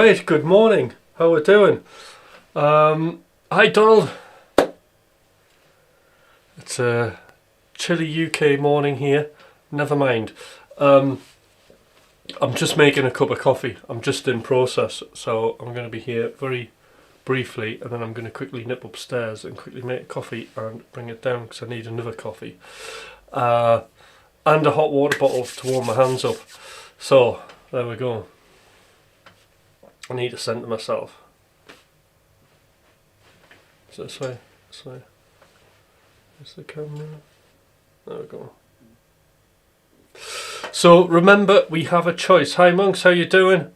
Right, good morning. How we doing? Hi Donald. It's a chilly UK morning here. Never mind. I'm just making a cup of coffee. I'm just in process, so I'm going to be here very briefly, and then I'm going to quickly nip upstairs and quickly make coffee and bring it down because I need another coffee. And a hot water bottle to warm my hands up. So, there we go. I need to centre myself. Is it this way? This way? Is the camera? There we go. So remember, we have a choice. Hi monks, how you doing?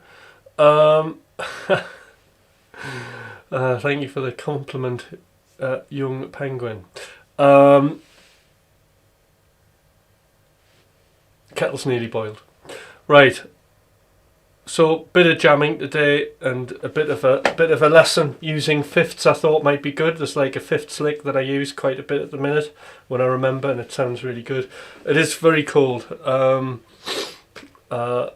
Thank you for the compliment, young penguin. Kettle's nearly boiled. Right. So bit of jamming today and a bit of a lesson using fifths. I thought might be good. There's like a fifth lick that I use quite a bit at the minute when I remember, and it sounds really good. It is very cold. I don't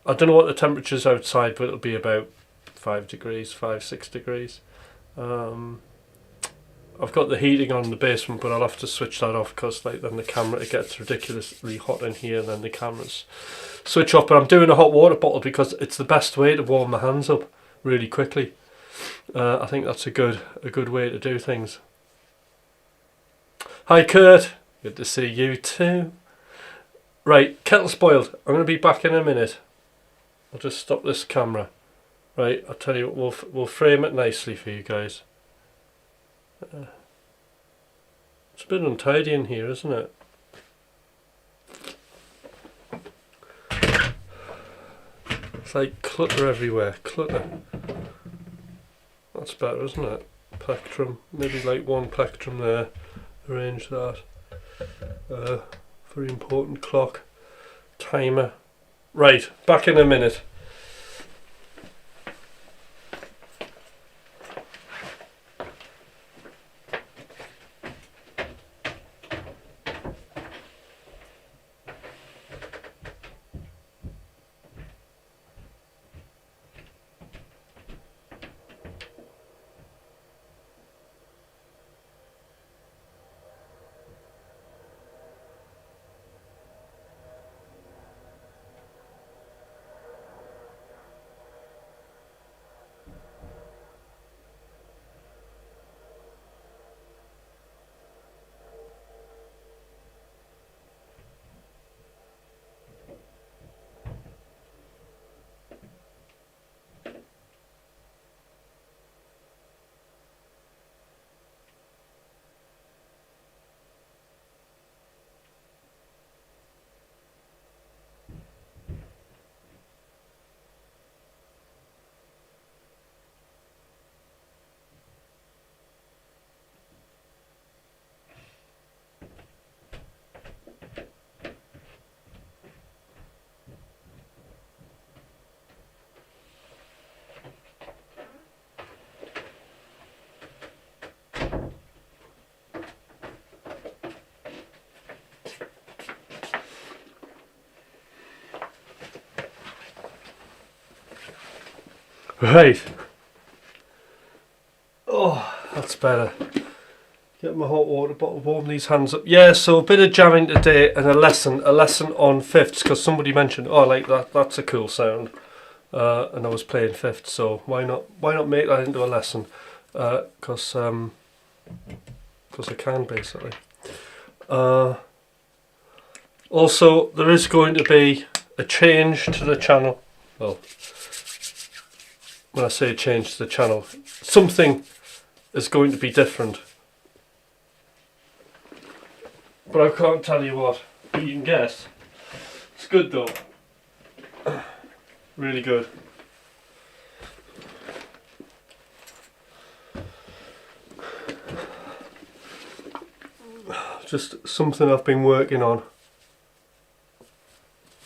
know what the temperature is outside, but it'll be about 5 degrees, 6 degrees. I've got the heating on in the basement, but I'll have to switch that off because like then the camera, it gets ridiculously hot in here, and then the cameras switch off. But I'm doing a hot water bottle because it's the best way to warm my hands up really quickly. I think that's a good way to do things. Hi Kurt, good to see you too. Right, kettle's boiled. I'm going to be back in a minute. I'll just stop this camera. Right, I'll tell you what, we'll frame it nicely for you guys. It's a bit untidy in here, isn't it? It's like clutter everywhere, clutter. That's better, isn't it? Plectrum, maybe like one plectrum there. Arrange that. Very important clock. Timer. Right, back in a minute. Right. Oh, that's better. Get my hot water bottle, warm these hands up. Yeah, so a bit of jamming today and a lesson on fifths, because somebody mentioned, oh, like that's a cool sound, and I was playing fifths, so why not make that into a lesson? Because I can basically. Also, there is going to be a change to the channel. Well, when I say change to the channel, something is going to be different. But I can't tell you what. But you can guess. It's good though. Really good. Just something I've been working on.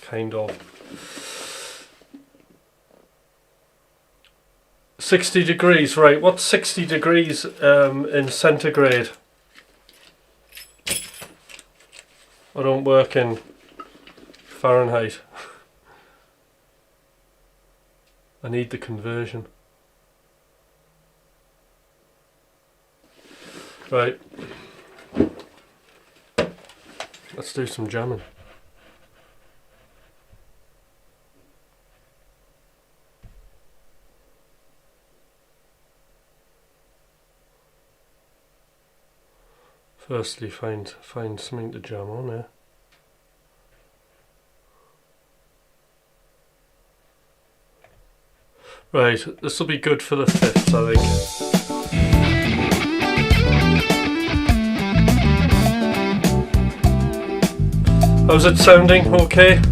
Kind of. 60 degrees, right. What's 60 degrees in centigrade? I don't work in Fahrenheit. I need the conversion. Right. Let's do some jamming. Firstly, find something to jam on here. Right, this will be good for the fifths, I think. How's it sounding? Okay?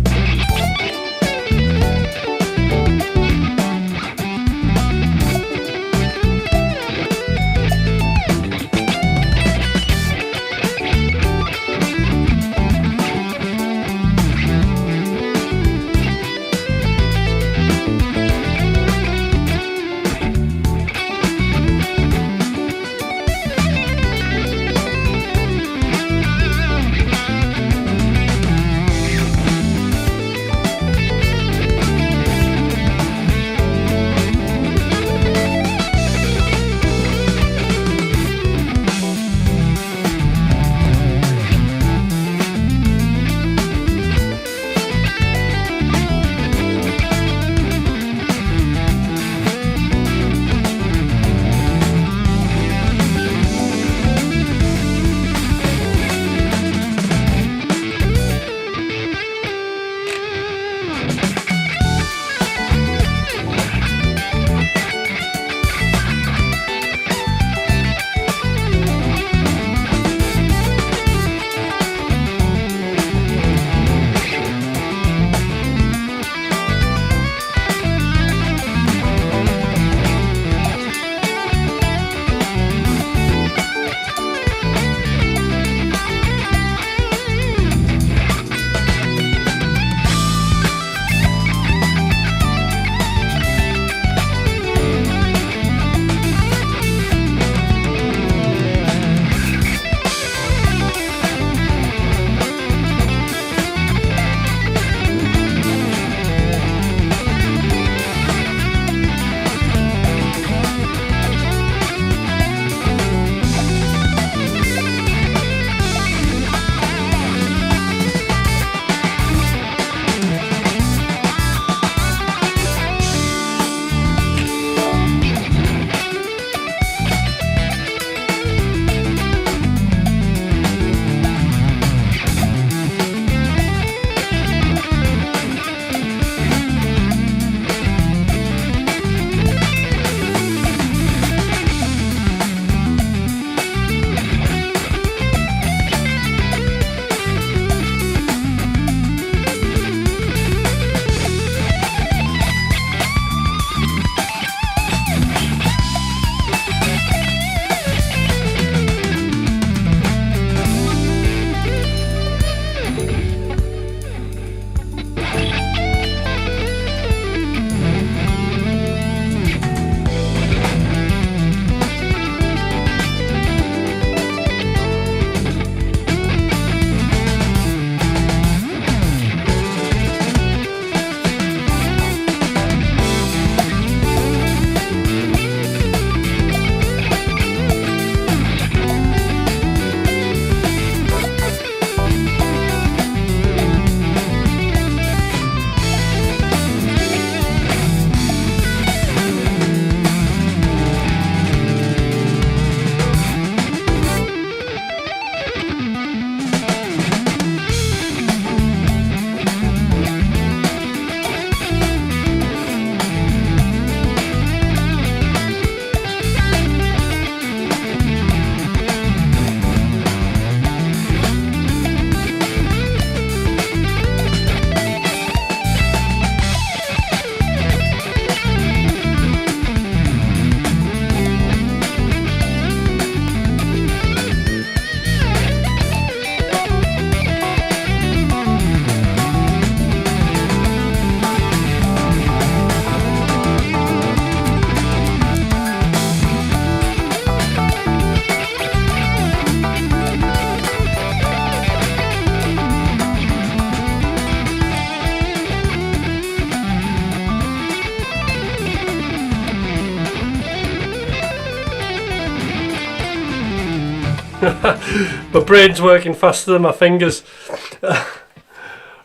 My brain's working faster than my fingers.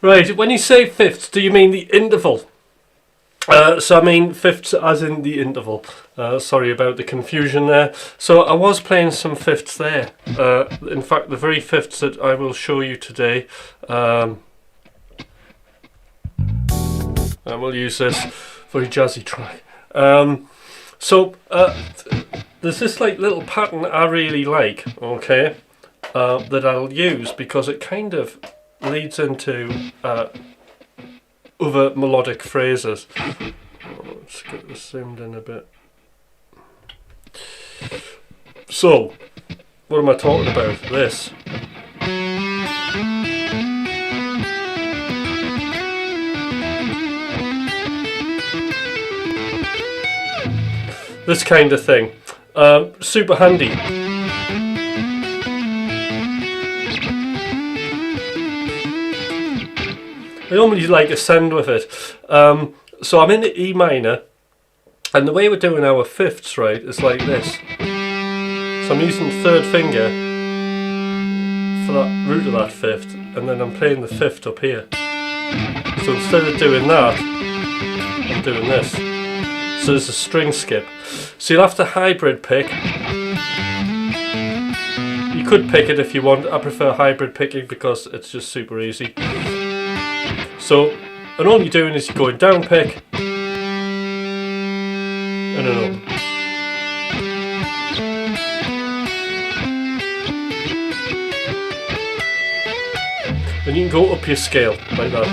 Right, when you say fifths, do you mean the interval? So I mean fifths as in the interval. Sorry about the confusion there. So I was playing some fifths there. In fact, the very fifths that I will show you today. And we'll use this very jazzy track. There's this like little pattern I really like, okay, that I'll use because it kind of leads into other melodic phrases. Let's get this zoomed in a bit. So, what am I talking about? This. This kind of thing. Super handy. I normally like ascend with it. So I'm in the E minor, and the way we're doing our fifths, right, is like this. So I'm using the third finger for that root of that fifth, and then I'm playing the fifth up here. So instead of doing that, I'm doing this. So there's a string skip. So you'll have to hybrid pick. You could pick it if you want. I prefer hybrid picking because it's just super easy. So, and all you're doing is you're going down pick and then up. And you can go up your scale like that.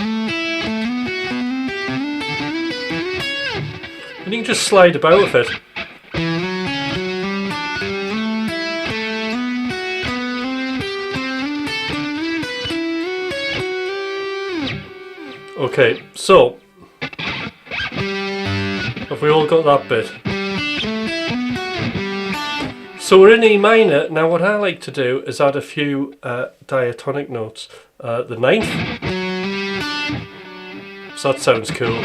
And you can just slide about with it. Okay, so have we all got that bit? So we're in E minor. Now what I like to do is add a few diatonic notes. The ninth. So that sounds cool.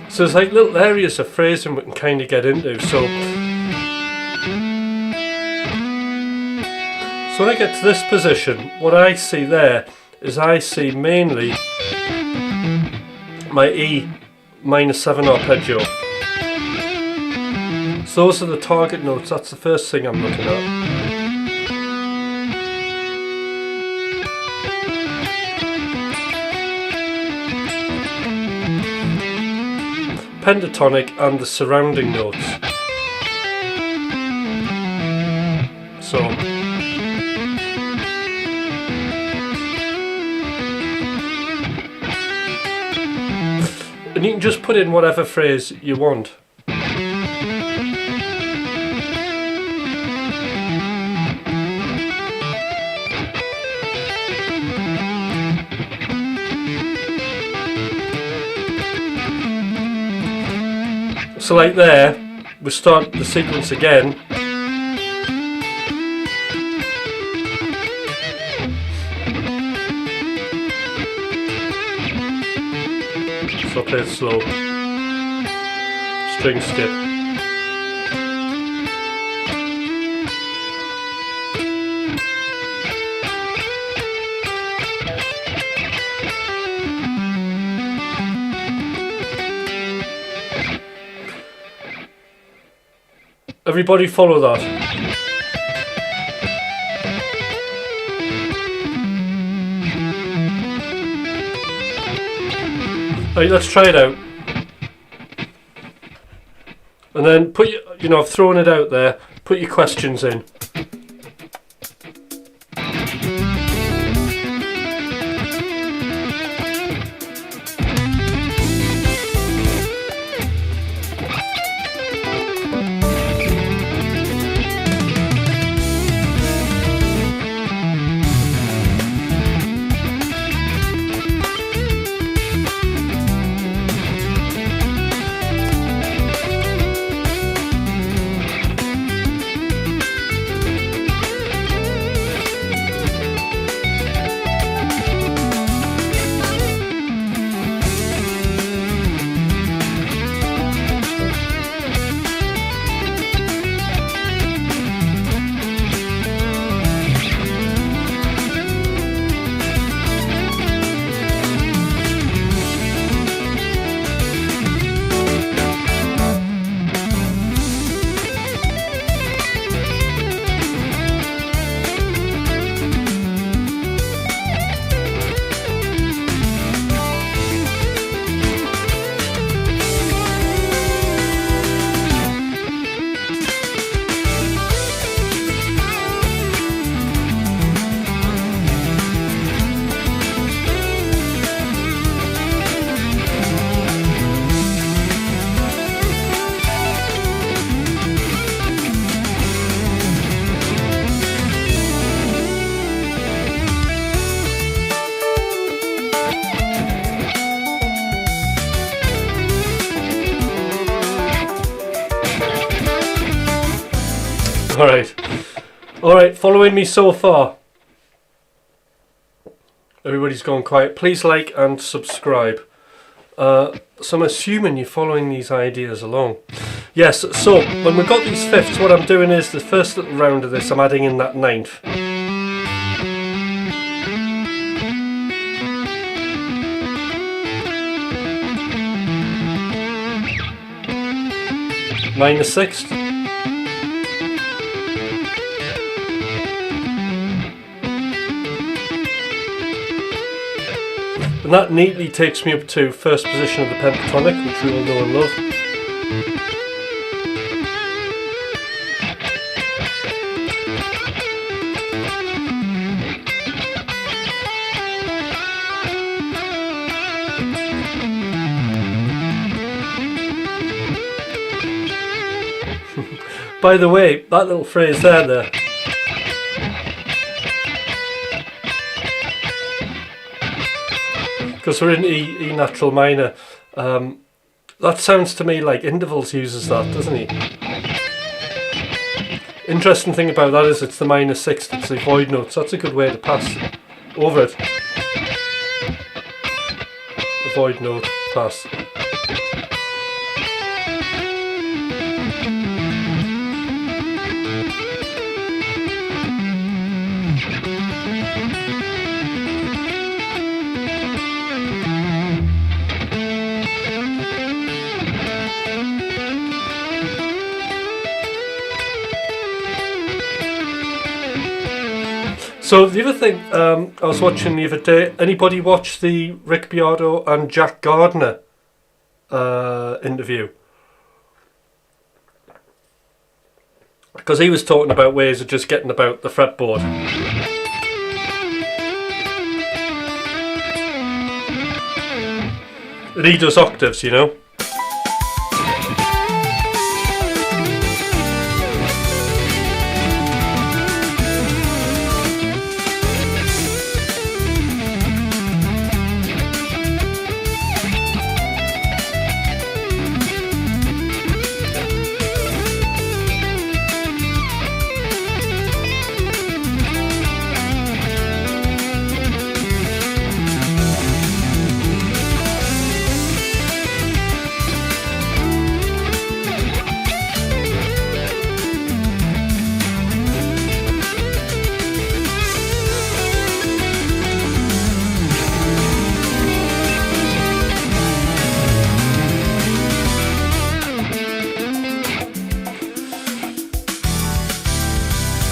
So there's like little areas of phrasing we can kind of get into. So when I get to this position, what I see there is I see mainly my E minor 7 arpeggio. So those are the target notes. That's the first thing I'm looking at. Pentatonic and the surrounding notes. So and you can just put in whatever phrase you want. So like there, we start the sequence again. So I'll play it slow. String skip. Everybody follow that. Right, let's try it out. And then put your, I've thrown it out there, put your questions in. Alright, following me so far? Everybody's gone quiet. Please like and subscribe. So I'm assuming you're following these ideas along. Yes, so when we've got these fifths, what I'm doing is the first little round of this, I'm adding in that ninth. Minor sixth. And that neatly takes me up to first position of the pentatonic, which we all know and love. By the way, that little phrase there. Because we're in E natural minor. That sounds to me like Intervals uses that, doesn't he? Interesting thing about that is it's the minor sixth, it's the void notes. That's a good way to pass over it. The void note pass. So the other thing I was watching the other day, anybody watch the Rick Beato and Jack Gardner interview? Because he was talking about ways of just getting about the fretboard. And he does octaves, you know.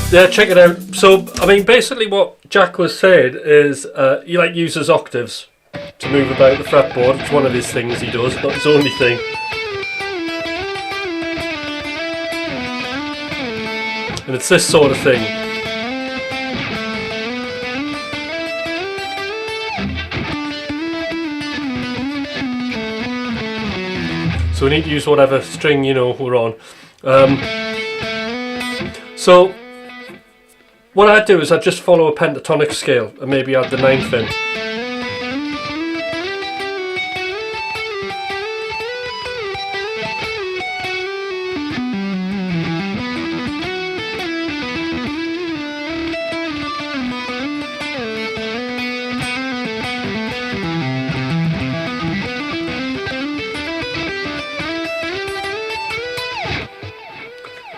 Yeah, check it out. So, I mean, basically what Jack was saying is he uses octaves to move about the fretboard. It's one of his things he does, not his only thing. And it's this sort of thing. So we need to use whatever string, you know, we're on. So what I'd do is I'd just follow a pentatonic scale and maybe add the ninth in.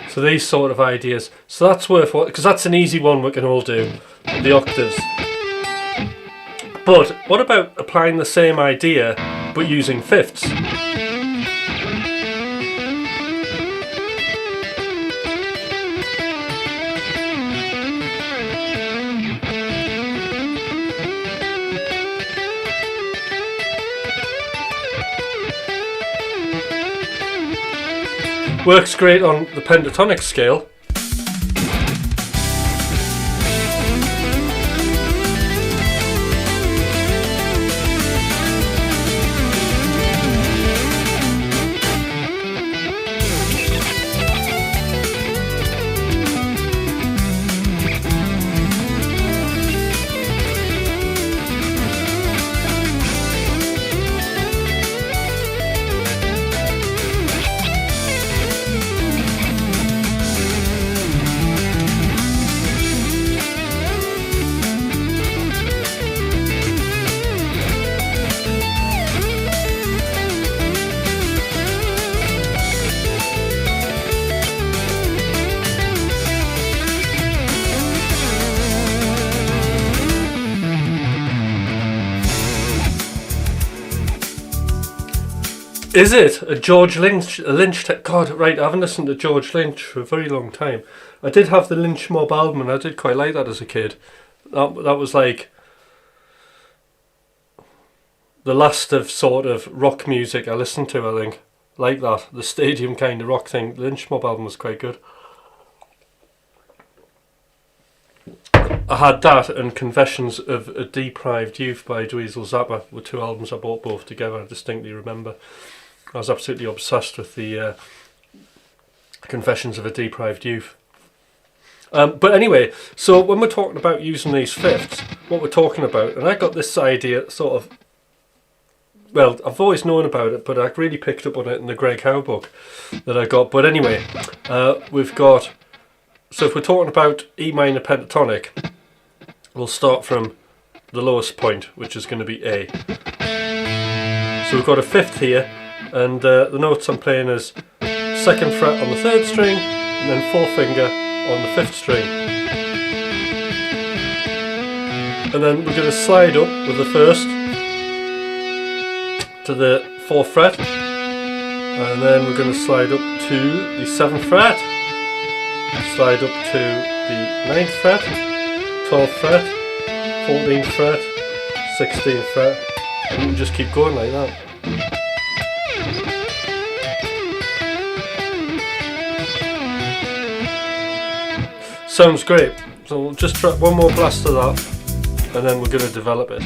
So these sort of ideas. So that's worthwhile, because that's an easy one we can all do, the octaves. But what about applying the same idea but using fifths? Works great on the pentatonic scale. Is it a George Lynch? God, right, I haven't listened to George Lynch for a very long time. I did have the Lynch Mob album, and I did quite like that as a kid. That was like the last of sort of rock music I listened to, I think. Like that, the stadium kind of rock thing. The Lynch Mob album was quite good. I had that and Confessions of a Deprived Youth by Dweezil Zappa were two albums I bought both together. I distinctly remember. I was absolutely obsessed with the Confessions of a Deprived Youth. But anyway, so when we're talking about using these fifths, what we're talking about, and I got this idea sort of, well, I've always known about it, but I really picked up on it in the Greg Howe book that I got. But anyway, we've got, so if we're talking about E minor pentatonic, we'll start from the lowest point, which is going to be A. So we've got a fifth here, and the notes I'm playing is 2nd fret on the 3rd string, and then 4th finger on the 5th string. And then we're going to slide up with the 1st to the 4th fret, and then we're going to slide up to the 7th fret, slide up to the 9th fret, 12th fret, 14th fret, 16th fret, and you just keep going like that. Sounds great. So we'll just try one more blast of that, and then we're going to develop it.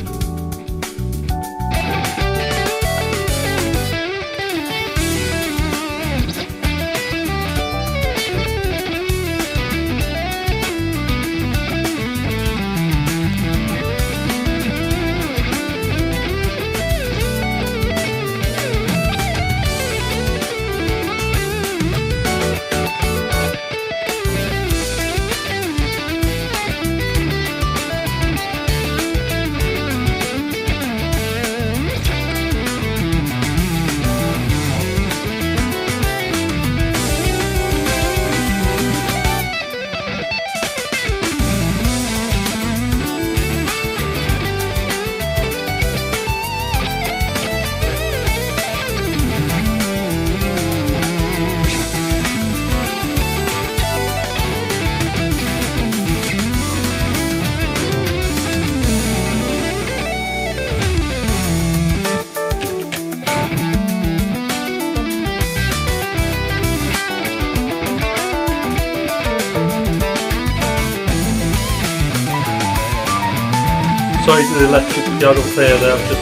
Sorry to the electric piano player there, I'm just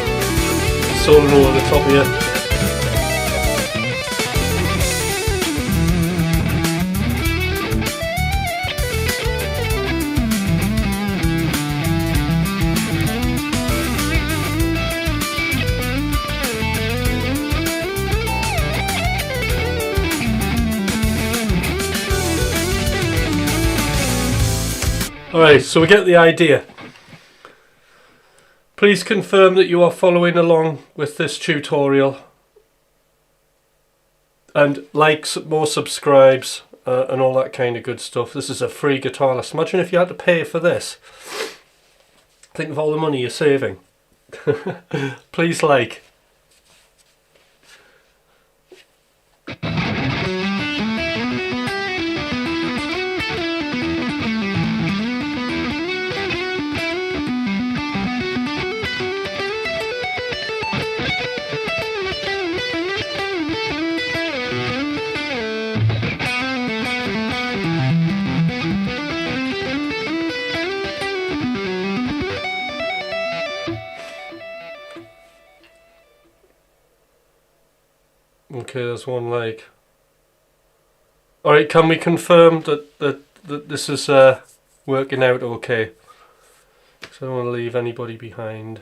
soloing over the top here. Alright, so we get the idea. Please confirm that you are following along with this tutorial, and likes, more subscribes, and all that kind of good stuff. This is a free guitar lesson. Imagine if you had to pay for this. Think of all the money you're saving. Please like. Okay, there's one leg. Alright, can we confirm that this is working out okay? Because I don't want to leave anybody behind.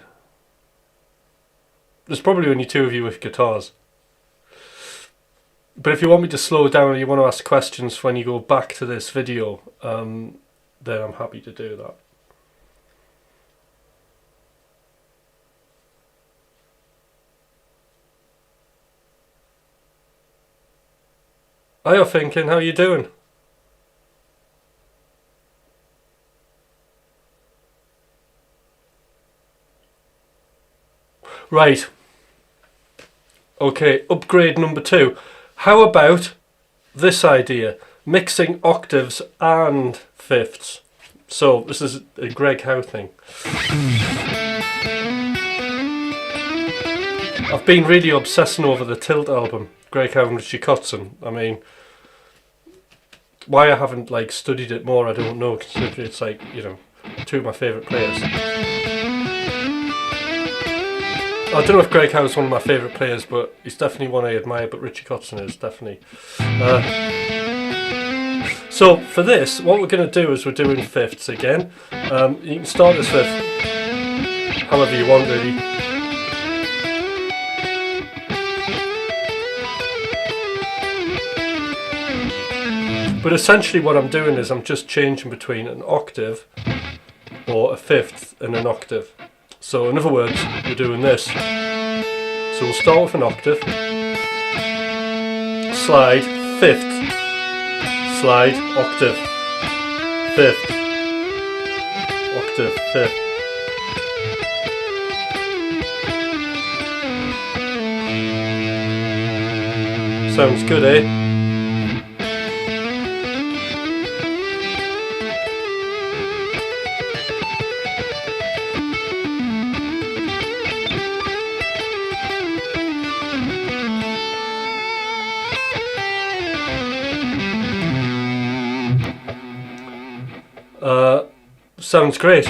There's probably only two of you with guitars. But if you want me to slow down or you want to ask questions when you go back to this video, then I'm happy to do that. Hiya Thinking, how you doing? Right. Okay, upgrade number 2. How about this idea? Mixing octaves and fifths. So this is a Greg Howe thing. I've been really obsessing over the Tilt album, Greg Howe and Richie Kotzen. I mean, why I haven't like studied it more, I don't know, considering it's like, you know, 2 of my favourite players. I don't know if Greg Howe's one of my favourite players, but he's definitely one I admire, but Richie Kotzen is definitely. So for this, what we're going to do is we're doing fifths again. You can start this with however you want really. But essentially what I'm doing is I'm just changing between an octave or a fifth and an octave. So in other words, we're doing this. So we'll start with an octave, slide, fifth, slide, octave, fifth, octave, fifth. Sounds good, eh? Sounds great.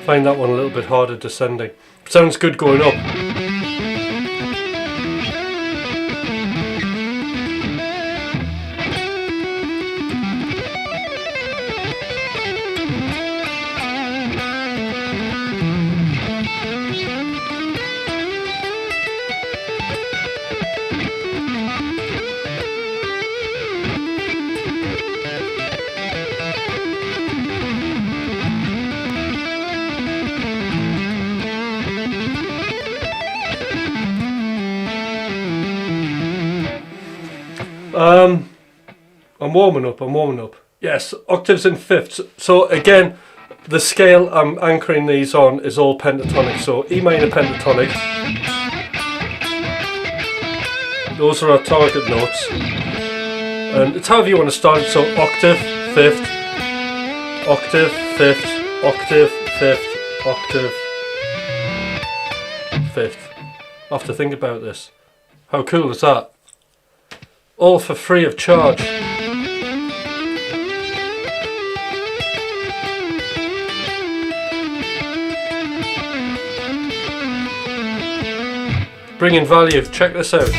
Find that one a little bit harder descending. Sounds good going up. I'm warming up. Yes, octaves and fifths. So again, the scale I'm anchoring these on is all pentatonic. So E minor pentatonic. Those are our target notes. And it's however you want to start it. So octave, fifth, octave, fifth, octave, fifth, octave, fifth. I have to think about this. How cool is that? All for free of charge. Bringing value, check this out.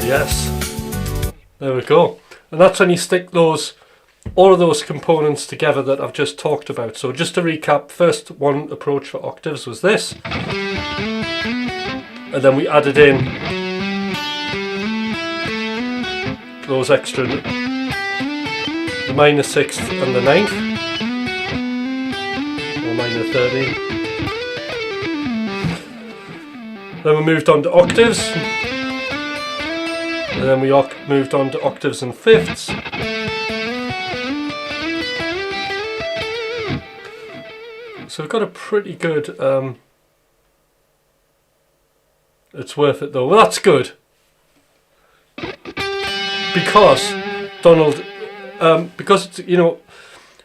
Yes, there we go. And that's when you stick all of those components together that I've just talked about. So just to recap, first one approach for octaves was this, and then we added in those extra, the minor sixth and the ninth, or minor 13. Then we moved on to octaves. And then we moved on to octaves and fifths. So we've got a pretty good, it's worth it though. Well, that's good. Because, Donald, because it's, you know,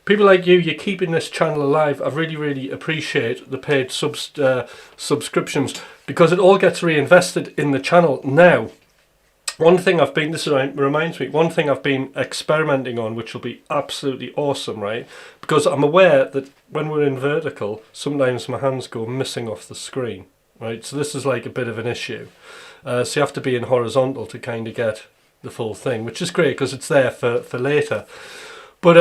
people like you're keeping this channel alive. I really, really appreciate the paid subscriptions, because it all gets reinvested in the channel now. One thing reminds me, one thing I've been experimenting on, which will be absolutely awesome, right? Because I'm aware that when we're in vertical, sometimes my hands go missing off the screen, right? So this is like a bit of an issue. So you have to be in horizontal to kind of get the full thing, which is great because it's there for later. But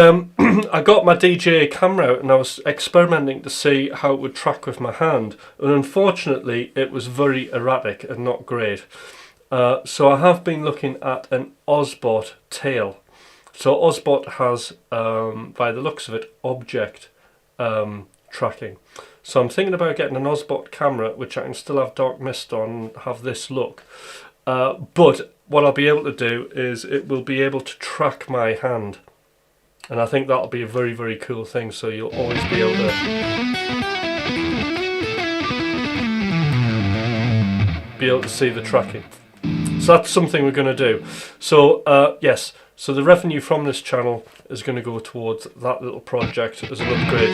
I got my DJI camera out and I was experimenting to see how it would track with my hand. And unfortunately, it was very erratic and not great. So I have been looking at an Osbot tail. So Osbot has, by the looks of it, object tracking. So I'm thinking about getting an Osbot camera, which I can still have dark mist on and have this look. But what I'll be able to do is it will be able to track my hand. And I think that'll be a very, very cool thing. So you'll always be able to see the tracking. So that's something we're going to do. So yes, so the revenue from this channel is going to go towards that little project as an upgrade.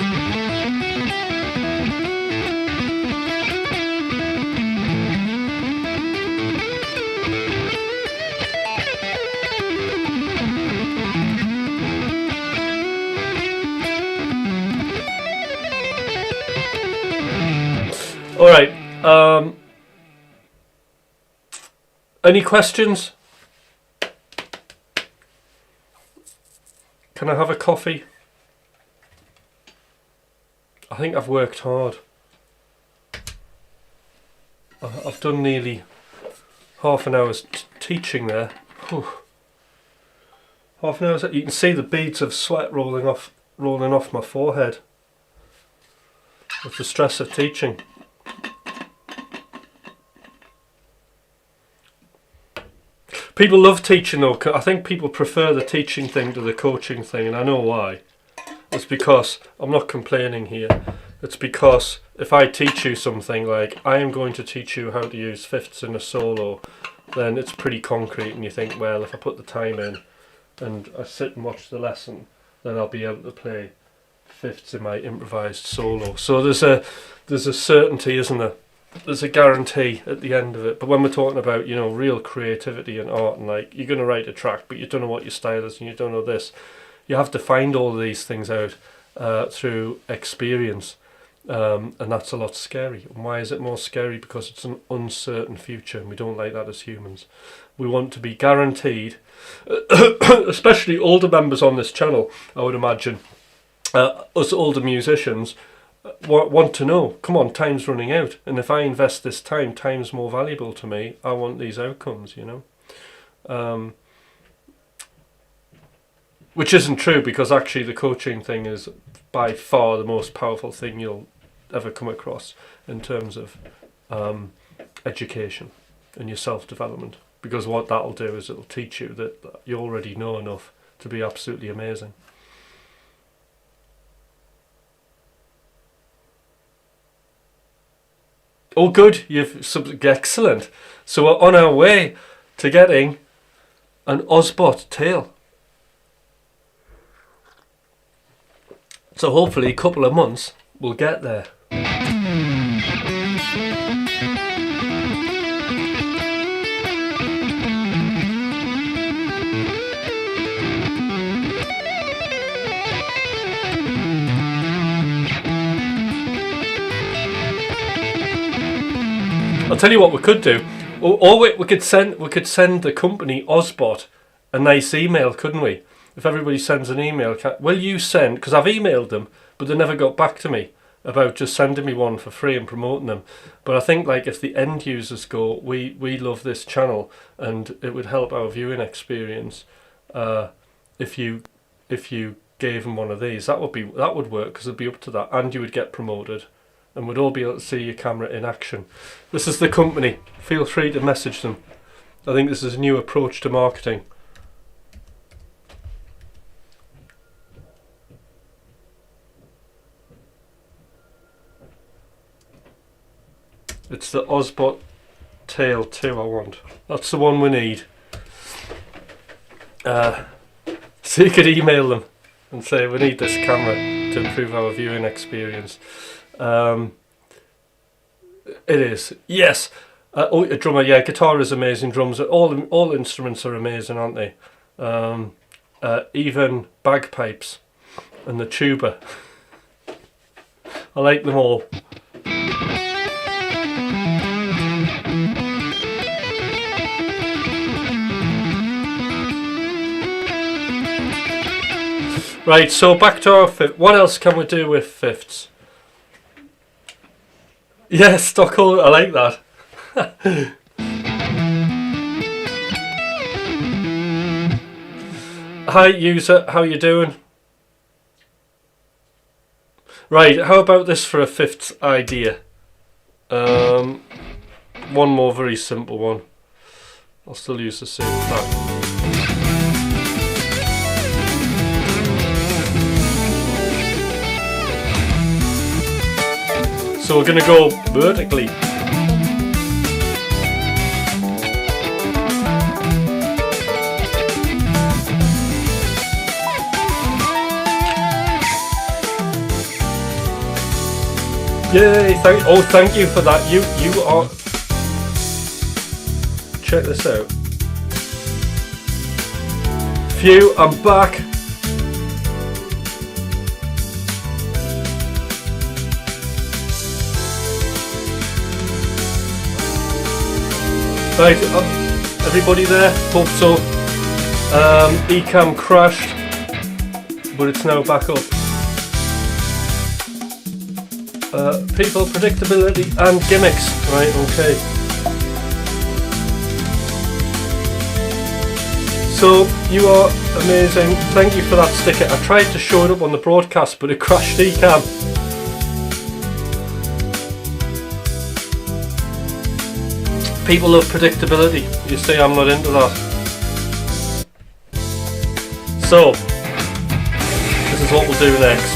All right. Any questions? Can I have a coffee? I think I've worked hard. I've done nearly half an hour's teaching there. Whew. Half an hour. You can see the beads of sweat rolling off my forehead with the stress of teaching. People love teaching though. I think people prefer the teaching thing to the coaching thing, and I know why. It's because, I'm not complaining here, it's because if I teach you something like, I am going to teach you how to use fifths in a solo, then it's pretty concrete and you think, well, if I put the time in and I sit and watch the lesson, then I'll be able to play fifths in my improvised solo. So there's a certainty, isn't there? There's a guarantee at the end of it. But when we're talking about, you know, real creativity and art, and like, you're going to write a track but you don't know what your style is and you don't know this, you have to find all of these things out through experience, and that's a lot scary. And why is it more scary? Because it's an uncertain future, and we don't like that as humans. We want to be guaranteed, especially older members on this channel, I would imagine, us older musicians, want to know, come on, time's running out, and if I invest this time, time's more valuable to me. I want these outcomes, you know. Which isn't true, because actually the coaching thing is by far the most powerful thing you'll ever come across in terms of education and your self-development, because what that'll do is it'll teach you that you already know enough to be absolutely amazing. Oh good, excellent. So we're on our way to getting an Osbot tail. So hopefully a couple of months we'll get there. I'll tell you what we could do. Or we could send the company Osbot a nice email, couldn't we? If everybody sends an email, will you send? Because I've emailed them, but they never got back to me about just sending me one for free and promoting them. But I think, like, if the end users go, we love this channel, and it would help our viewing experience if you gave them one of these. That would work, because it'd be up to that, and you would get promoted, and we'd all be able to see your camera in action. This is the company. Feel free to message them. I think this is a new approach to marketing. It's the Osbot Tail 2 I want. That's the one we need. So you could email them and say, we need this camera to improve our viewing experience. It is. Yes. A drummer, yeah. Guitar is amazing. Drums, all instruments are amazing, aren't they? Even bagpipes and the tuba. I like them all. Right, so back to our fifth. What else can we do with fifths? Yeah, Stockholm, I like that. Hi user, how you doing? Right, how about this for a fifth idea? One more very simple one. I'll still use the same track. So we're going to go vertically. Yay! Thank you for that. You are. Check this out. Phew! I'm back. Right, everybody there? Hope so. Ecamm crashed, but it's now back up. People, predictability and gimmicks. Right, okay. So, you are amazing. Thank you for that sticker. I tried to show it up on the broadcast, but it crashed Ecamm. People love predictability. You say I'm not into that. So, this is what we'll do next.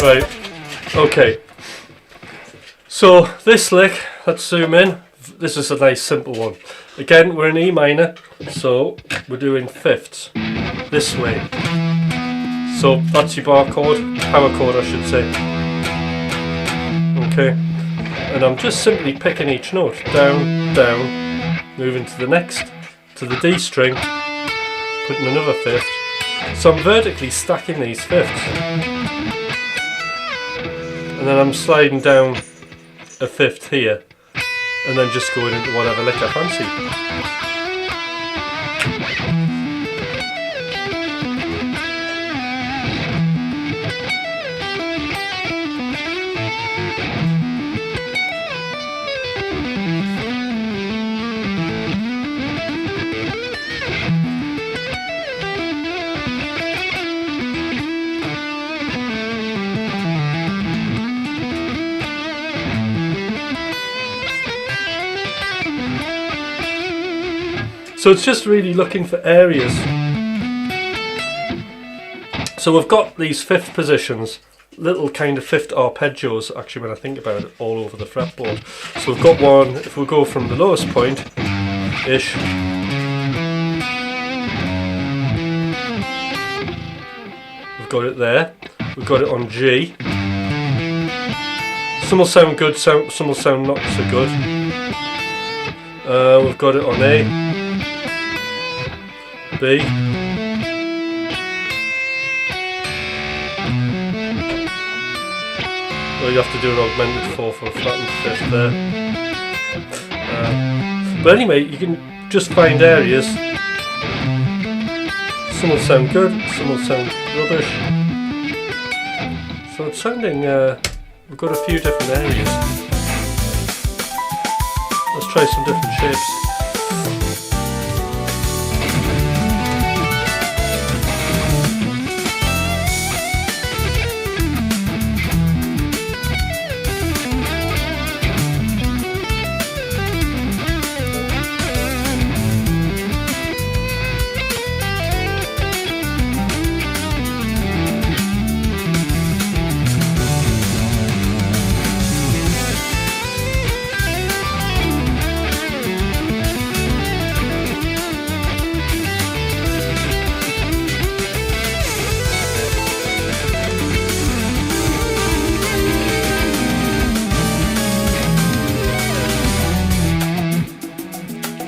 Right, okay, so this lick, let's zoom in. This is a nice simple one. Again, we're in E minor, so we're doing fifths this way. So that's your bar chord, power chord I should say. Okay, and I'm just simply picking each note, down, down, moving to the next, to the D string, putting another fifth. So I'm vertically stacking these fifths. And then I'm sliding down a fifth here, and then just going into whatever lick I fancy. So it's just really looking for areas. So we've got these fifth positions, little kind of fifth arpeggios, actually when I think about it, all over the fretboard. So we've got one, if we go from the lowest point-ish, we've got it there, we've got it on G. Some will sound good, some will sound not so good. We've got it on A. B. Well, you have to do an augmented fourth or a flattened fifth there. But anyway, you can just find areas. Some will sound good, some will sound rubbish. So it's sounding, we've got a few different areas. Let's try some different shapes.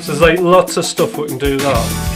So there's like lots of stuff we can do that.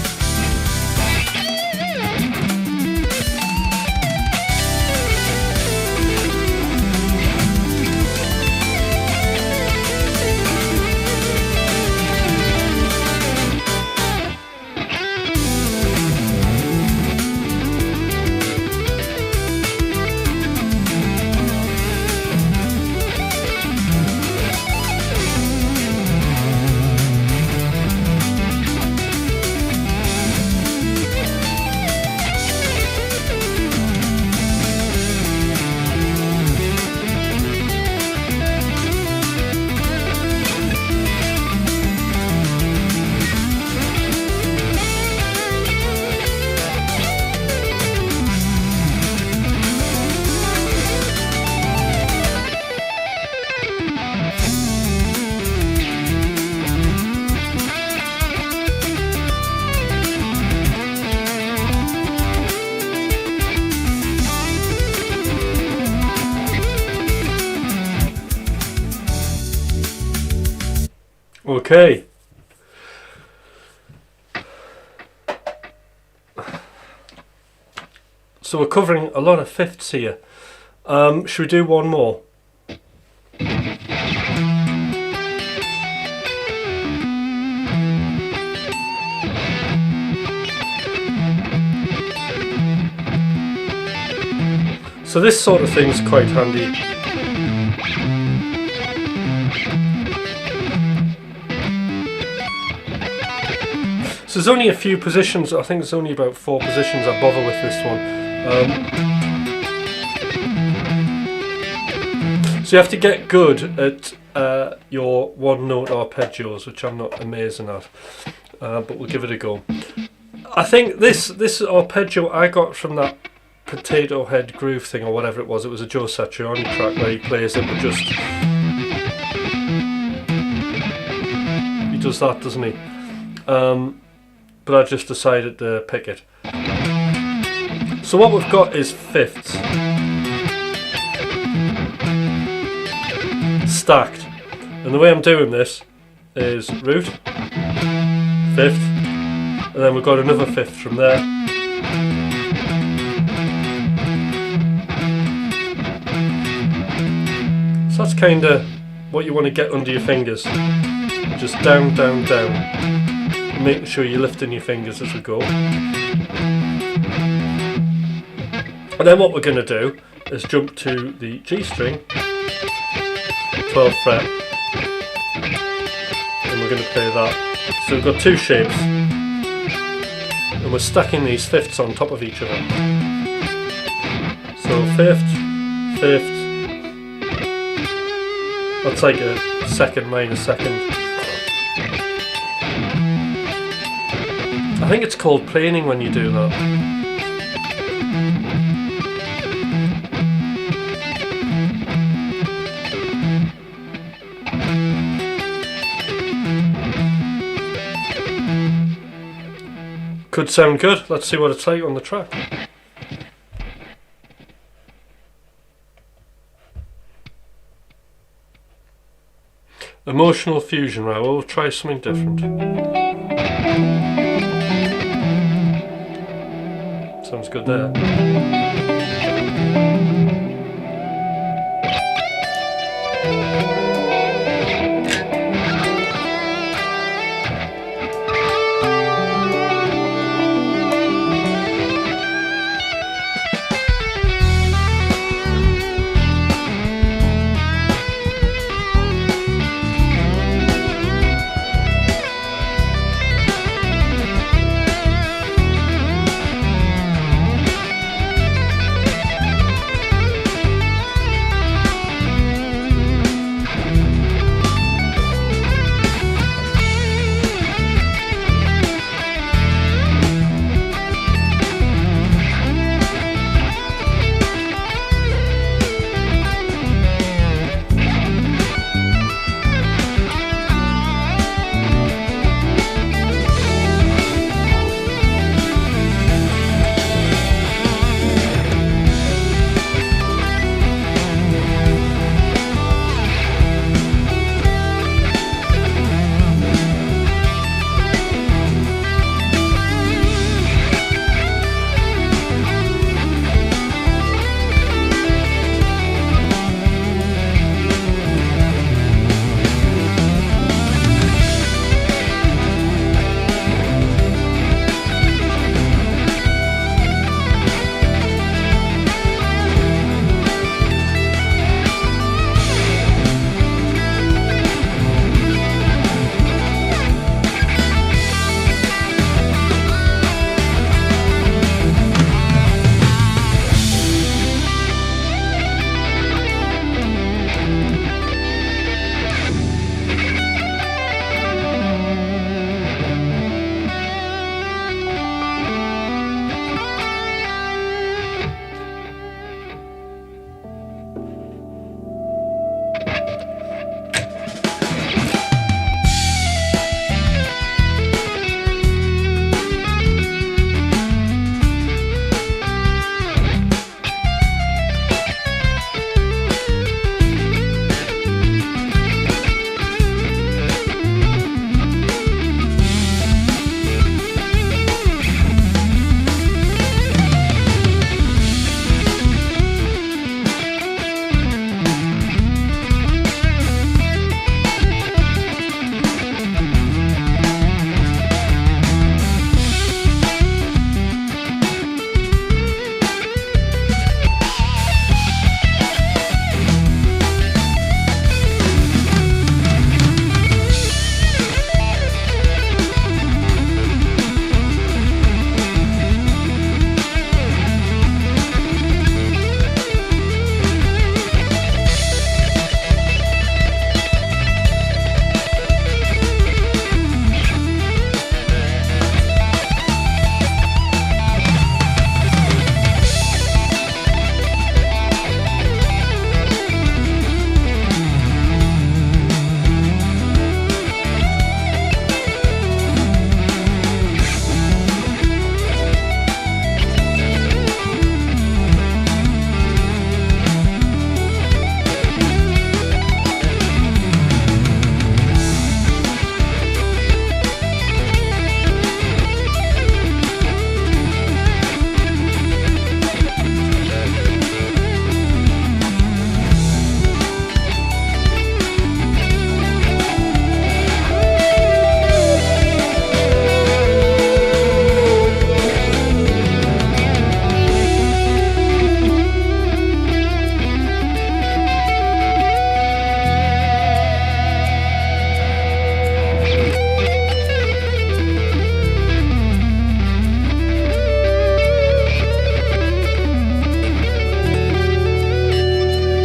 Okay. So we're covering a lot of fifths here. Should we do one more? So this sort of thing's quite handy. So there's only a few positions, I think there's only about 4 positions I bother with this one. So you have to get good at your one note arpeggios, which I'm not amazing at, but we'll give it a go. I think this arpeggio I got from that Potato Head Groove thing or whatever it was a Joe Satriani track where he plays it with just... He does that, doesn't he? But I just decided to pick it. So what we've got is fifths. Stacked. And the way I'm doing this is root, fifth, and then we've got another fifth from there. So that's kind of what you want to get under your fingers. Just down, down, down. Making sure you're lifting your fingers as we go. And then what we're going to do is jump to the G string, 12th fret, and we're going to play that. So we've got 2 shapes, and we're stacking these fifths on top of each other. So 5th, 5th, that's like a second minor second. I think it's called planing when you do that. Could sound good. Let's see what it's like on the track. Emotional fusion, right? We'll try something different. Sounds good there.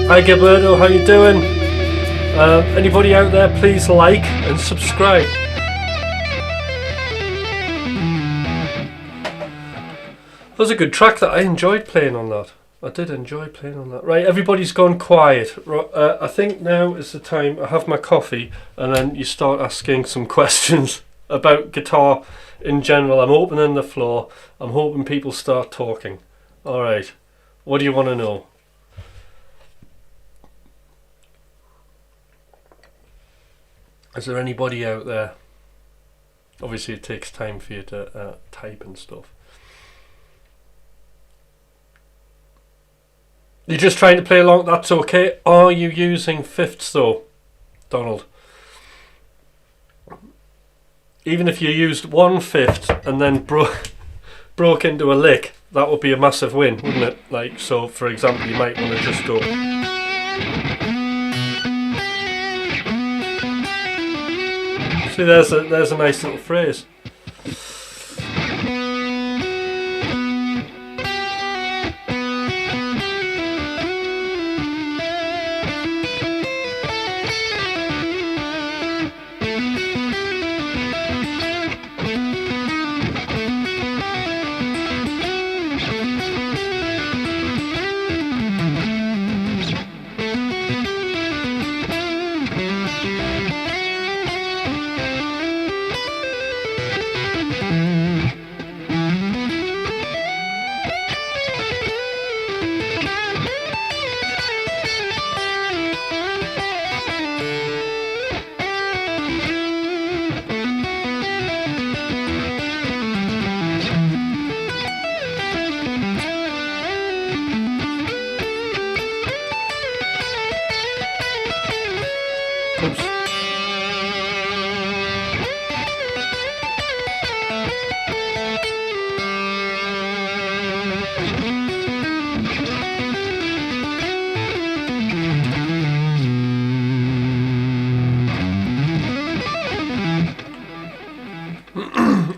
Hi Gilberto, how you doing? Anybody out there, please like and subscribe. That was a good track that I enjoyed playing on that. I did enjoy playing on that. Right, everybody's gone quiet. I think now is the time I have my coffee and then you start asking some questions about guitar in general. I'm opening the floor. I'm hoping people start talking. Alright, what do you want to know? Is there anybody out there? Obviously it takes time for you to type and stuff. You're just trying to play along, that's okay. Are you using fifths though, Donald? Even if you used 1/5 and then broke into a lick, that would be a massive win, wouldn't it? Like, so for example, you might want to just go. See, there's a nice little phrase.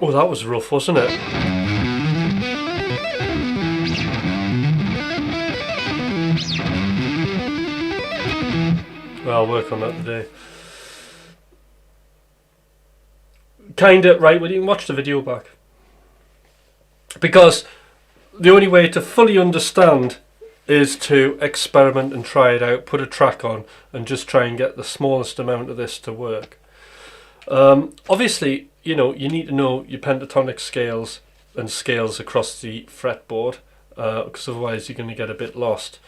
Oh, that was rough, wasn't it? Well, I'll work on that today. Kinda, right, well you can watch the video back. Because the only way to fully understand is to experiment and try it out, put a track on and just try and get the smallest amount of this to work. Obviously, you know, you need to know your pentatonic scales and scales across the fretboard, because otherwise you're going to get a bit lost.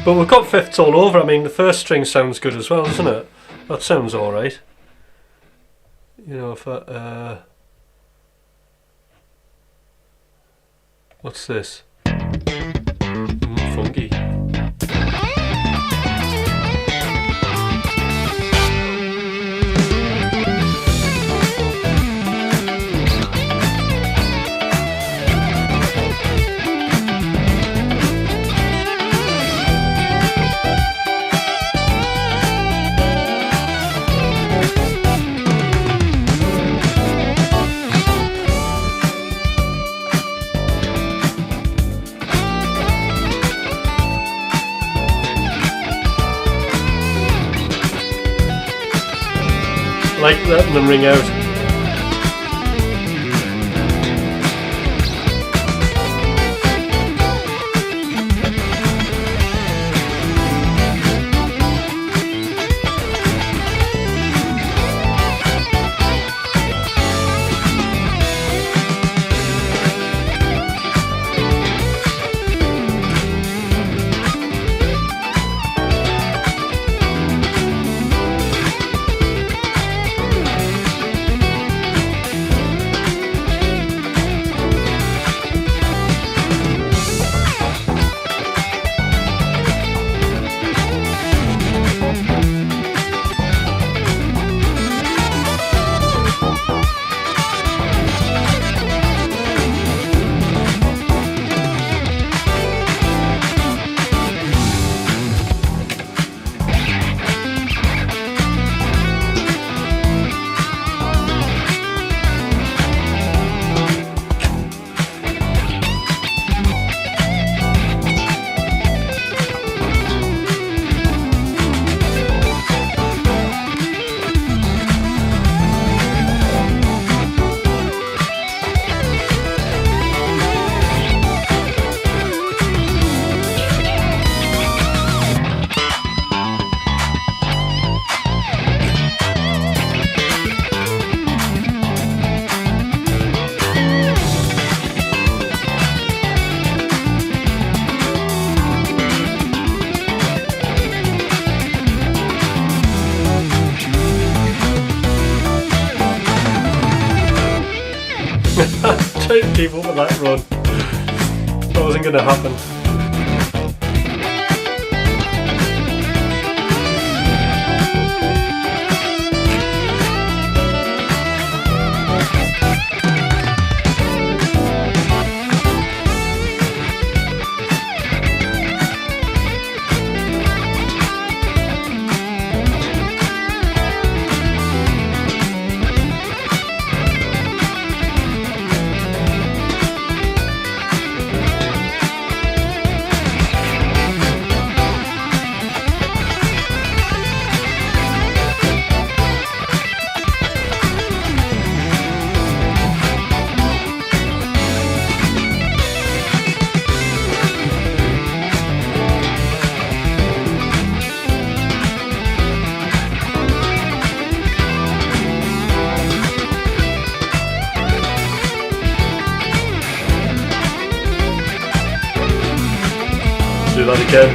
But we've got fifths all over. I mean, the first string sounds good as well, doesn't it? That sounds alright. You know, if I, what's this? Funky. Like letting them ring out. trying to keep up with that run. That wasn't going to happen. Do that again.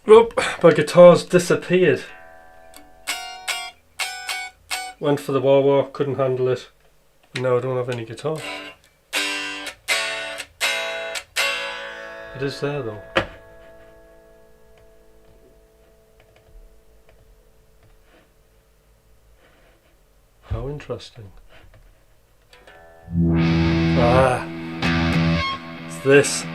Oh, my guitar's disappeared. Went for the wah-wah, couldn't handle it. Now I don't have any guitar. It is there though. How interesting. Ah, it's this.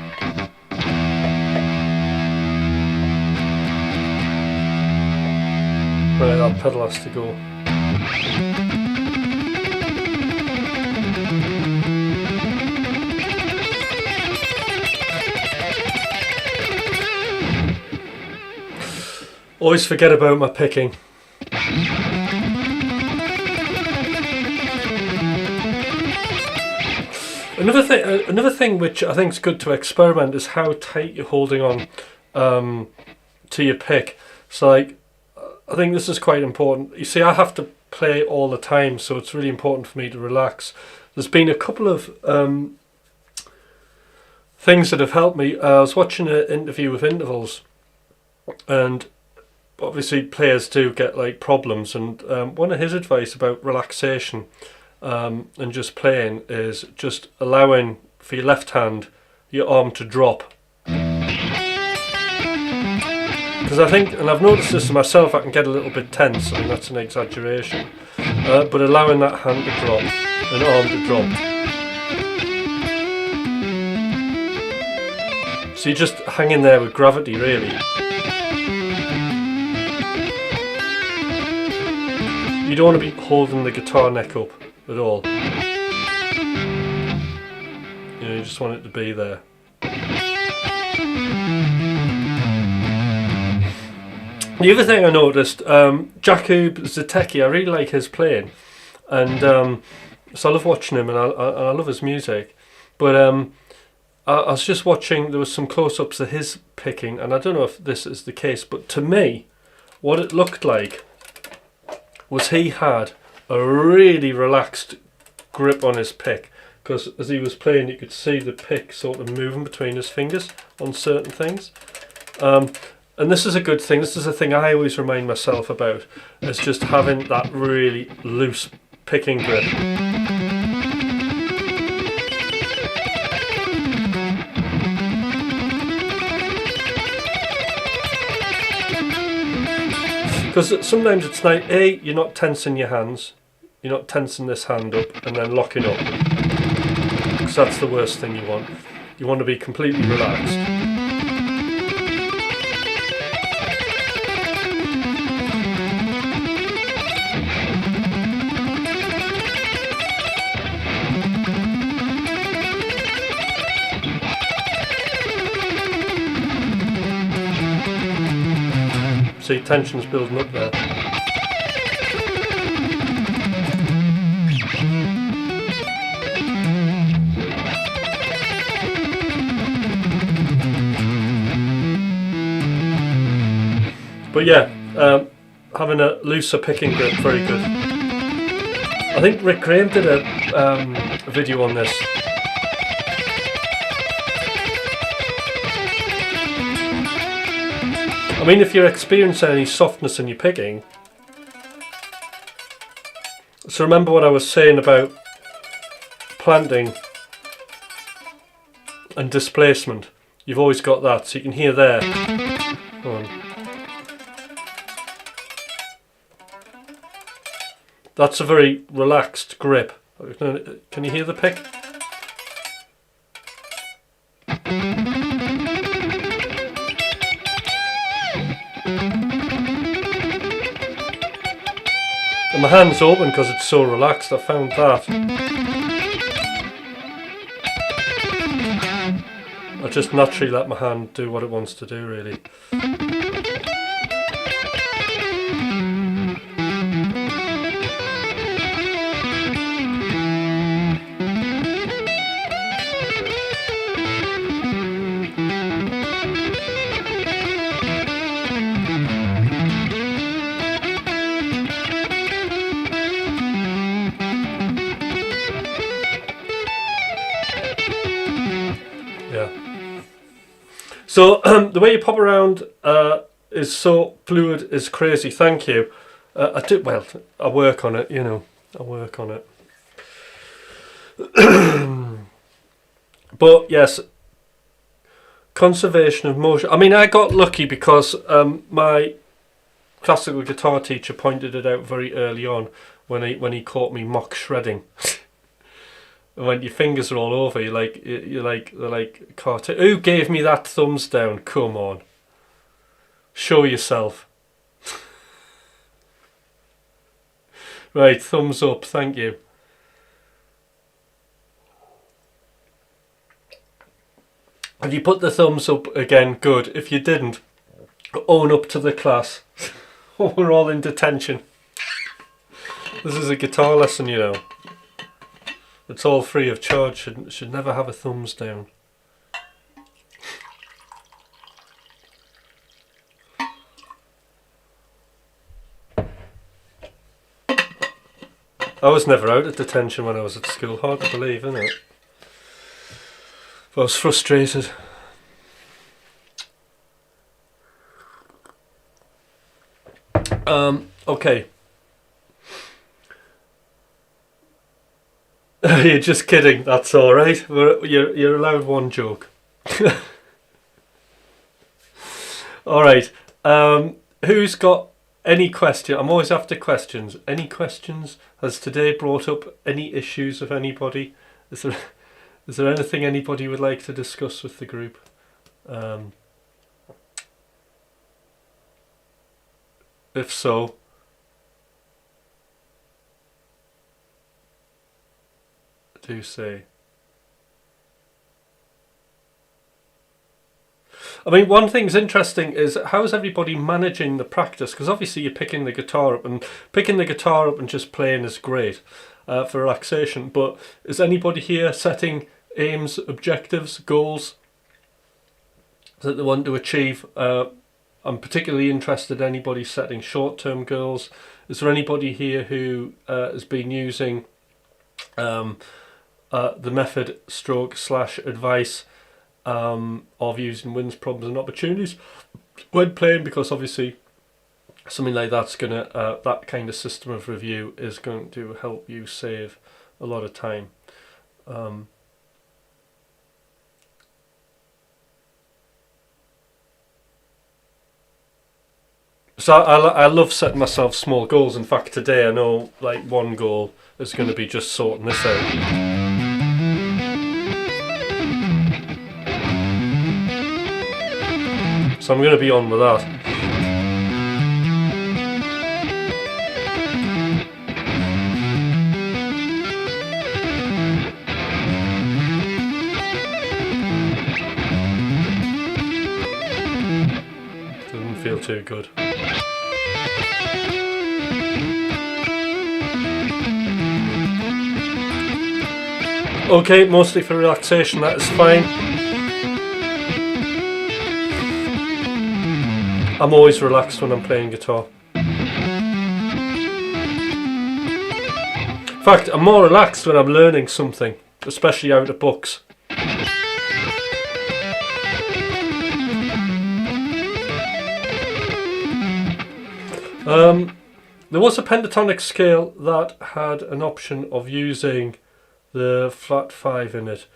Right, that pedal has to go. Always forget about my picking. Another thing which I think is good to experiment is how tight you're holding on to your pick. So like, I think this is quite important. You see, I have to play all the time, so it's really important for me to relax. There's been a couple of things that have helped me. I was watching an interview with intervals, and obviously players do get like problems, and one of his advice about relaxation and just playing is just allowing for your left hand your arm to drop. Because I think, and I've noticed this myself, I can get a little bit tense. I mean, that's an exaggeration, but allowing that hand to drop, an arm to drop. So you just hang in there with gravity, really. You don't want to be holding the guitar neck up at all. You know, you just want it to be there. The other thing I noticed, Jakub Zatecki, I really like his playing, and so I love watching him, and I love his music. But I was just watching, there was some close-ups of his picking, and I don't know if this is the case, but to me, what it looked like was he had a really relaxed grip on his pick, because as he was playing you could see the pick sort of moving between his fingers on certain things. And this is a good thing, this is a thing I always remind myself about, is just having that really loose picking grip. Because sometimes it's like, A, you're not tensing your hands, you're not tensing this hand up and then locking up, because that's the worst thing you want. You want to be completely relaxed. See, tension's building up there. But yeah, having a looser picking grip, very good. I think Rick Graham did a video on this. I mean, if you're experiencing any softness in your picking, so remember what I was saying about planting and displacement. You've always got that, so you can hear there. Hold on. That's a very relaxed grip. Can you hear the pick? And my hand's open because it's so relaxed, I found that. I just naturally let my hand do what it wants to do, really. So the way you pop around is so fluid, is crazy. Thank you. I do well. I work on it. You know, I work on it. But yes, conservation of motion. I mean, I got lucky because my classical guitar teacher pointed it out very early on when he caught me mock shredding. When your fingers are all over, you're like cartoon. Who gave me that thumbs down? Come on, show yourself. Right, thumbs up. Thank you. If you put the thumbs up again, good. If you didn't, own up to the class. We're all in detention. This is a guitar lesson, you know. It's all free of charge, should never have a thumbs down. I was never out of detention when I was at school, hard to believe, isn't it? But I was frustrated. Okay. You're just kidding, that's alright. You're allowed one joke. Alright, who's got any question? I'm always after questions. Any questions? Has today brought up any issues of anybody? Is there anything anybody would like to discuss with the group? If so, do say. I mean, one thing's interesting is how's everybody managing the practice? Because obviously you're picking the guitar up, and just playing is great for relaxation. But is anybody here setting aims, objectives, goals that they want to achieve. I'm particularly interested in anybody setting short-term goals. Is there anybody here who has been using the method / advice of using wins, problems and opportunities when playing? Because obviously something like that's gonna that kind of system of review is going to help you save a lot of time. So I love setting myself small goals. In fact, today I know like one goal is going to be just sorting this out. So I'm going to be on with that. Doesn't feel too good. Okay, mostly for relaxation, that is fine. I'm always relaxed when I'm playing guitar. In fact, I'm more relaxed when I'm learning something, especially out of books. There was a pentatonic scale that had an option of using the flat 5 in it,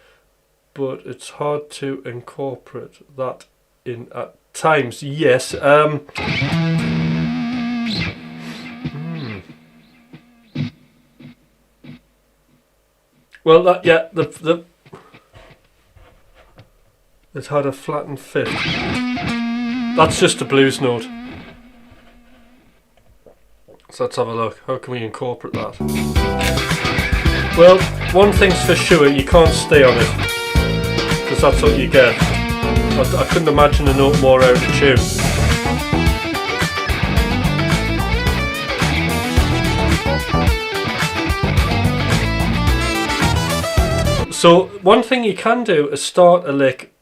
but it's hard to incorporate that in at times. Yes. Well, that, yeah, the it had a flattened fifth. That's just a blues note. So let's have a look. How can we incorporate that? Well, one thing's for sure, you can't stay on it, because that's what you get. I couldn't imagine a note more out of tune. So one thing you can do is start a lick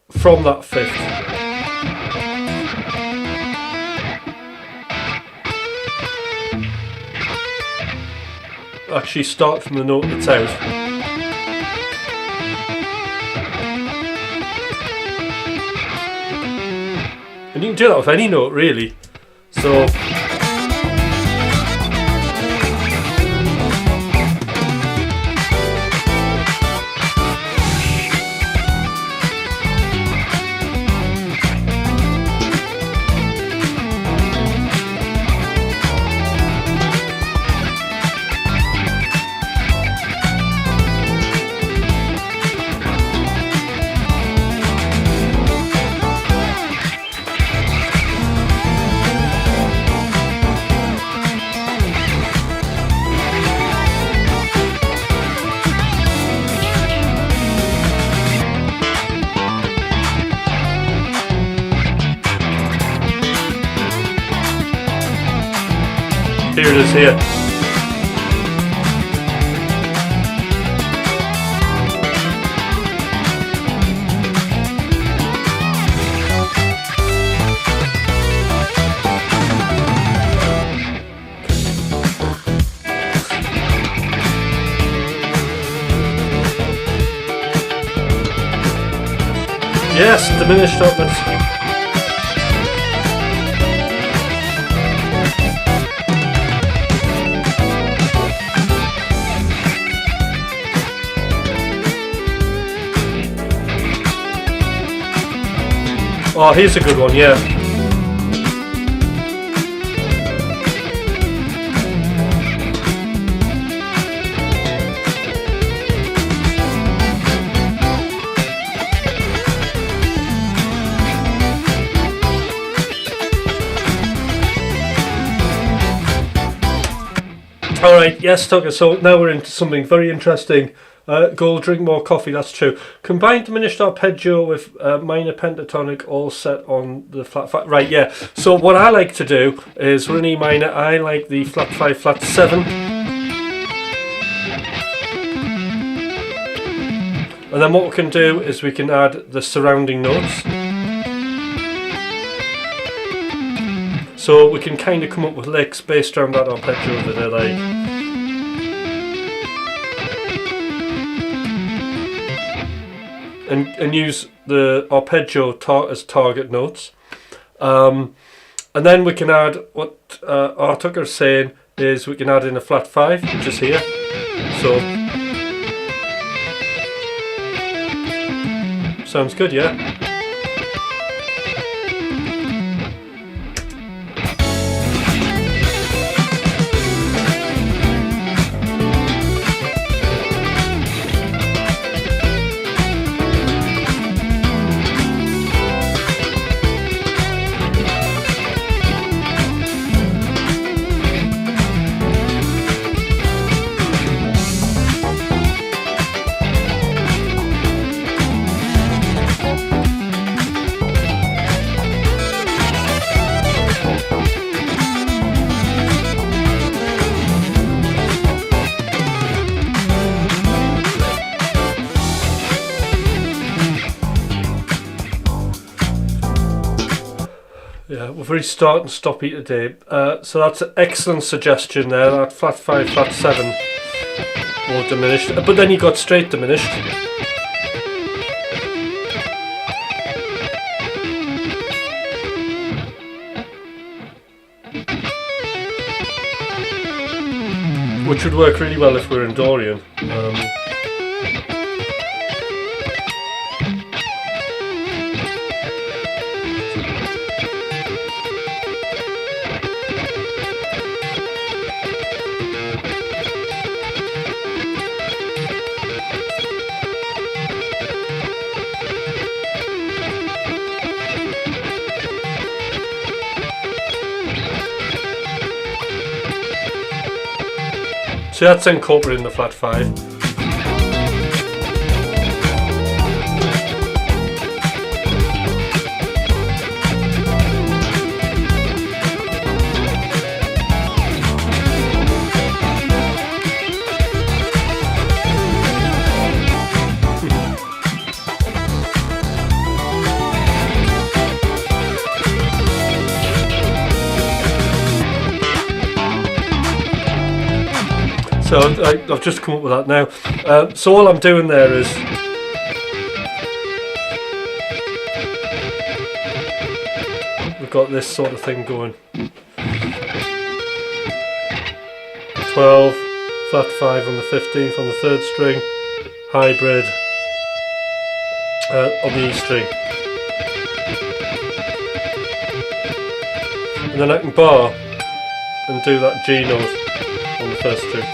from that fifth. Actually start from the note that's out. And you can do that with any note really. So here it is here. Yes, diminished upwards. Oh, here's a good one, yeah. Alright, yes, Tucker, so now we're into something very interesting. Goal, drink more coffee, that's true. Combine diminished arpeggio with minor pentatonic, all set on the flat 5. Right, yeah. So what I like to do is, we're in E minor, I like the flat 5, flat 7. And then what we can do is we can add the surrounding notes. So we can kind of come up with licks based around that arpeggio that I like. And use the arpeggio as target notes. And then we can add what our Tucker is saying is we can add in a flat 5, which is here. So sounds good, yeah? Yeah, we're very start and stoppy today. So that's an excellent suggestion there. That flat 5, flat 7 more diminished, but then you got straight diminished. Which would work really well if we're in Dorian. So that's incorporating the flat 5. So I've just come up with that now. So all I'm doing there is we've got this sort of thing going. 12, flat 5 on the 15th on the 3rd string, hybrid on the E string. And then I can bar and do that G note on the 1st string.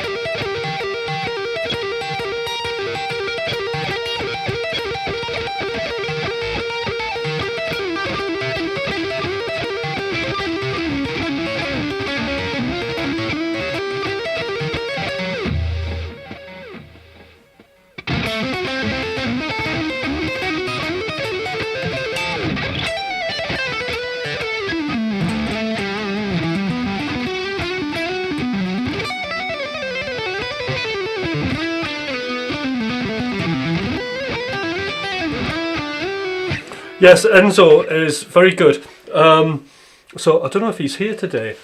Yes, Enzo is very good. So I don't know if he's here today,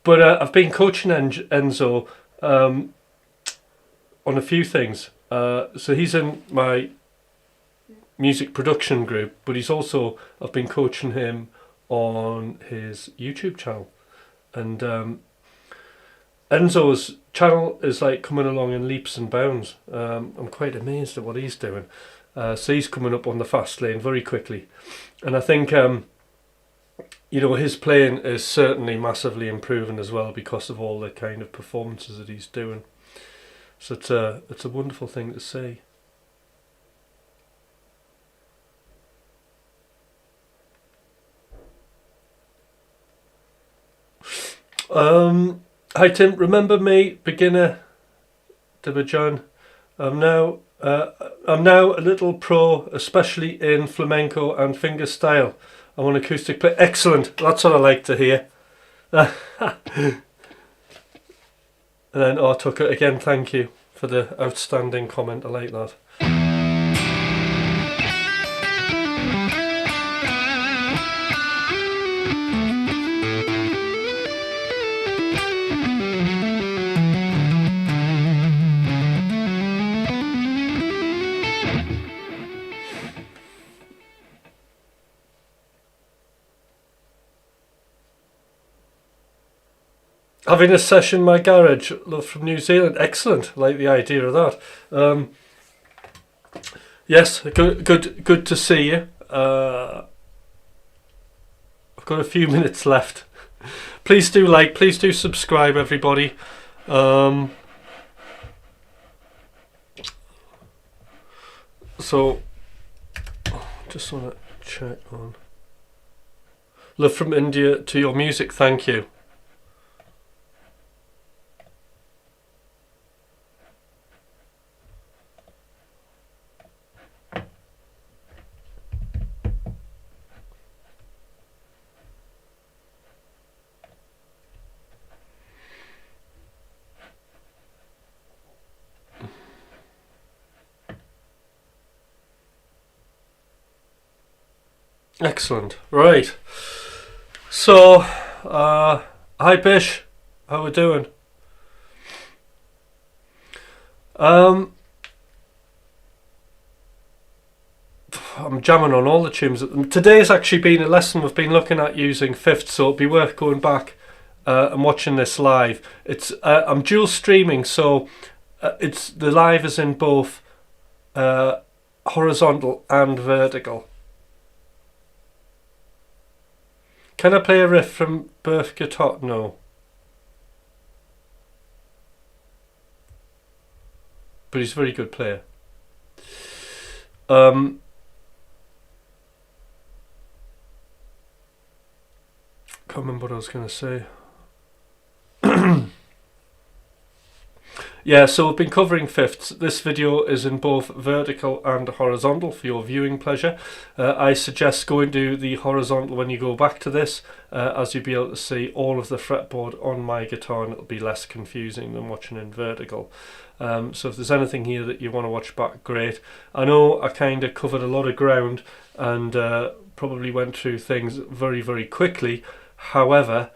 but I've been coaching Enzo on a few things. So he's in my music production group, but I've been coaching him on his YouTube channel. And Enzo's channel is like coming along in leaps and bounds. I'm quite amazed at what he's doing. So he's coming up on the fast lane very quickly, and I think his playing is certainly massively improving as well because of all the kind of performances that he's doing. So it's a wonderful thing to see. Hi Tim, remember me, beginner, John. I'm now a little pro, especially in flamenco and finger style. I want acoustic play. Excellent. That's what I like to hear. And then Tucker, again, thank you for the outstanding comment. I like that. Having a session in my garage. Love from New Zealand. Excellent. Like the idea of that. Yes, good to see you. I've got a few minutes left. Please do like, please do subscribe, everybody. So, just want to check on. Love from India to your music, thank you. Excellent. Right. So, hi Bish, how we doing? I'm jamming on all the tunes. Today's actually been a lesson we've been looking at using fifths, so it'd be worth going back and watching this live. It's I'm dual streaming, so it's the live is in both horizontal and vertical. Can I play a riff from Birth Guitar? No. But he's a very good player. Can't remember what I was going to say. Yeah, so we've been covering fifths. This video is in both vertical and horizontal for your viewing pleasure. I suggest going to the horizontal when you go back to this, as you'll be able to see all of the fretboard on my guitar, and it'll be less confusing than watching in vertical. So if there's anything here that you want to watch back, great. I know I kind of covered a lot of ground and probably went through things very, very quickly. However,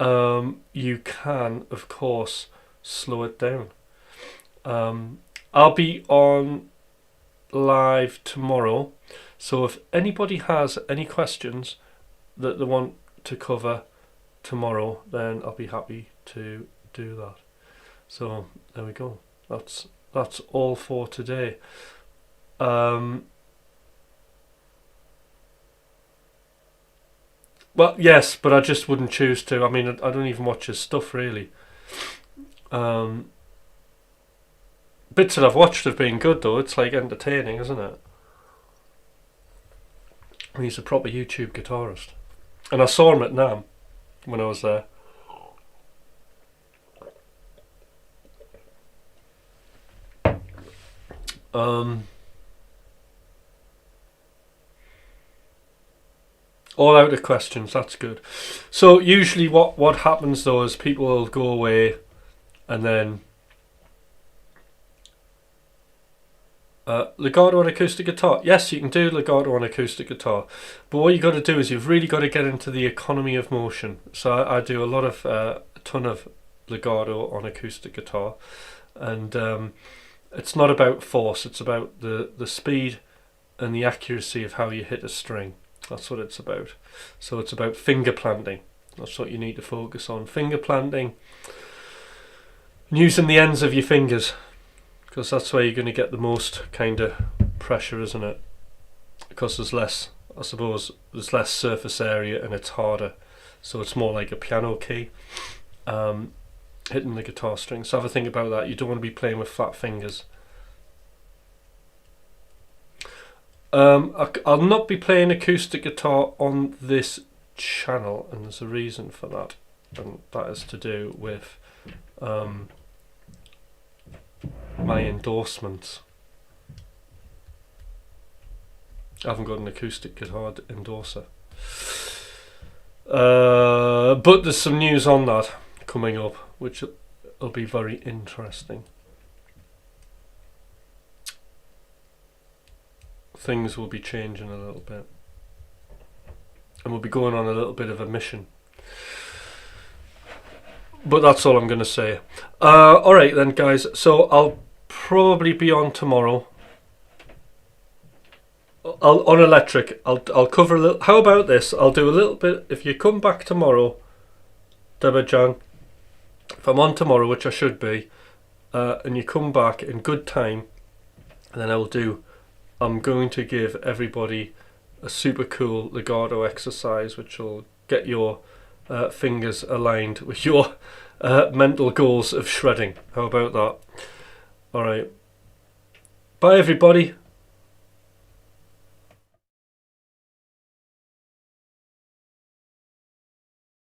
you can, of course, slow it down. I'll be on live tomorrow, so if anybody has any questions that they want to cover tomorrow, then I'll be happy to do that. So there we go. That's all for today. Well, yes, but I just wouldn't choose to. I mean, I don't even watch his stuff really. Bits that I've watched have been good though. It's like entertaining, isn't it? He's a proper YouTube guitarist, and I saw him at NAMM when I was there. All out of questions. That's good. So usually, what happens though is people will go away, and then. Legato on acoustic guitar. Yes, you can do legato on acoustic guitar, but what you got to do is you've really got to get into the economy of motion. So I do a ton of legato on acoustic guitar, and it's not about force. It's about the speed and the accuracy of how you hit a string. That's what it's about. So it's about finger planting. That's what you need to focus on. Finger planting, and using the ends of your fingers. Because that's where you're going to get the most kind of pressure, isn't it? Because there's less, I suppose, there's less surface area and it's harder. So it's more like a piano key, hitting the guitar string. So have a think about that. You don't want to be playing with flat fingers. I'll not be playing acoustic guitar on this channel, and there's a reason for that. And that is to do with... my endorsements. I haven't got an acoustic guitar endorser, but there's some news on that coming up which will be very interesting. Things will be changing a little bit, and we'll be going on a little bit of a mission. But that's all I'm going to say. Alright then guys, so I'll probably be on tomorrow. On electric. I'll cover a little. How about this? I'll do a little bit. If you come back tomorrow, Deborah Jan, if I'm on tomorrow, which I should be, and you come back in good time, then I'm going to give everybody a super cool legato exercise, which will get your fingers aligned with your mental goals of shredding. How about that? Alright. Bye everybody.